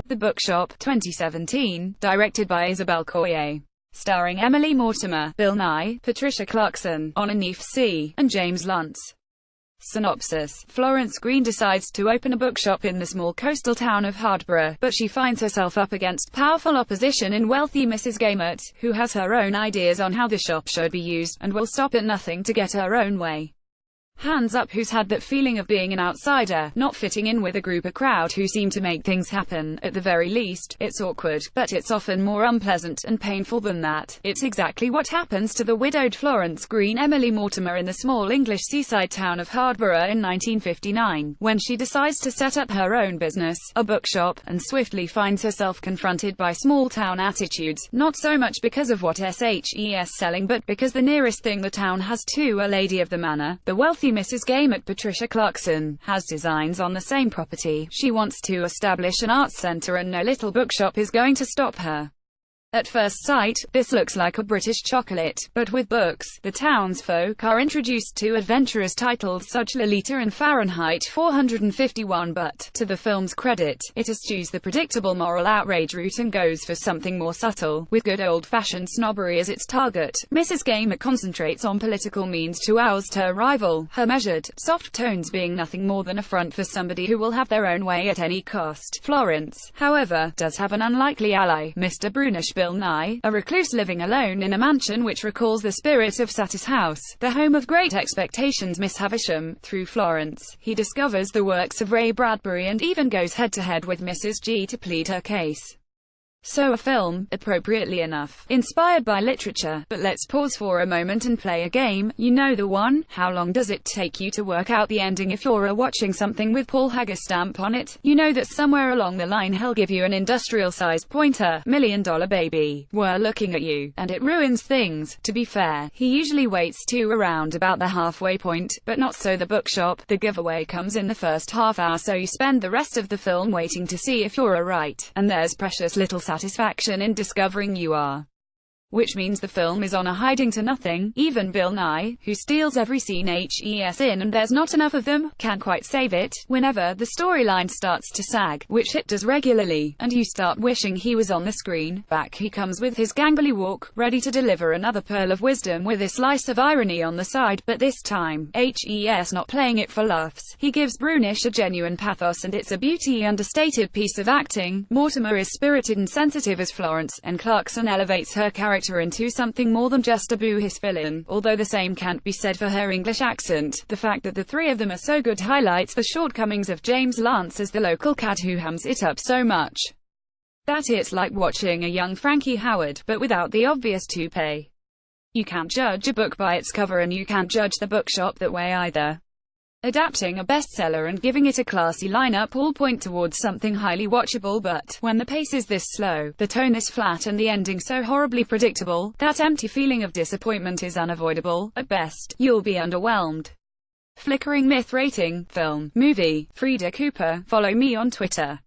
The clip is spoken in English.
The Bookshop, 2017, directed by Isabelle Coyer. Starring Emily Mortimer, Bill Nye, Patricia Clarkson, Onanif C., and James Luntz. Synopsis. Florence Green decides to open a bookshop in the small coastal town of Hardborough, but she finds herself up against powerful opposition in wealthy Mrs. Gamut, who has her own ideas on how the shop should be used, and will stop at nothing to get her own way. Hands up who's had that feeling of being an outsider, not fitting in with a group or crowd who seem to make things happen. At the very least, it's awkward, but it's often more unpleasant and painful than that. It's exactly what happens to the widowed Florence Green Emily Mortimer in the small English seaside town of Hardborough in 1959, when she decides to set up her own business, a bookshop, and swiftly finds herself confronted by small-town attitudes, not so much because of what SHES selling but because the nearest thing the town has to a lady of the manor, the wealthy Mrs. Gamut Patricia Clarkson, has designs on the same property. She wants to establish an arts centre and no little bookshop is going to stop her. At first sight, this looks like a British chocolate, but with books, the townsfolk are introduced to adventurous titles such Lolita and Fahrenheit 451, but, to the film's credit, it eschews the predictable moral outrage route and goes for something more subtle, with good old-fashioned snobbery as its target. Mrs. Gamut concentrates on political means to oust her rival, her measured, soft tones being nothing more than a front for somebody who will have their own way at any cost. Florence, however, does have an unlikely ally, Mr. Brunish Bill Nye, a recluse living alone in a mansion which recalls the spirit of Satis House, the home of great expectations Miss Havisham. Through Florence, he discovers the works of Ray Bradbury and even goes head-to-head with Mrs. G to plead her case. So a film, appropriately enough, inspired by literature. But let's pause for a moment and play a game. You know the one? How long does it take you to work out the ending if you're watching something with Paul Haggis stamp on it? You know that somewhere along the line he'll give you an industrial-sized pointer, $1 million baby, we're looking at you, and it ruins things. To be fair, he usually waits to around about the halfway point, but not so the bookshop. The giveaway comes in the first half hour, so you spend the rest of the film waiting to see if you're right, and there's precious little satisfaction in discovering you are. Which means the film is on a hiding to nothing. Even Bill Nye, who steals every scene HES in and there's not enough of them, can't quite save it. Whenever the storyline starts to sag, which it does regularly, and you start wishing he was on the screen, back he comes with his gangly walk, ready to deliver another pearl of wisdom with a slice of irony on the side. But this time, HES not playing it for laughs. He gives Brunish a genuine pathos, and it's a beauty understated piece of acting. Mortimer is spirited and sensitive as Florence, and Clarkson elevates her character into something more than just a boo-hiss villain, although the same can't be said for her English accent. The fact that the three of them are so good highlights the shortcomings of James Luntz as the local cat who hams it up so much that it's like watching a young Frankie Howard, but without the obvious toupee. You can't judge a book by its cover, and you can't judge The Bookshop that way either. Adapting a bestseller and giving it a classy lineup all point towards something highly watchable, but when the pace is this slow, the tone this flat, and the ending so horribly predictable, that empty feeling of disappointment is unavoidable. At best, you'll be underwhelmed. Flickering myth rating, film, movie, Frida Cooper. Follow me on Twitter.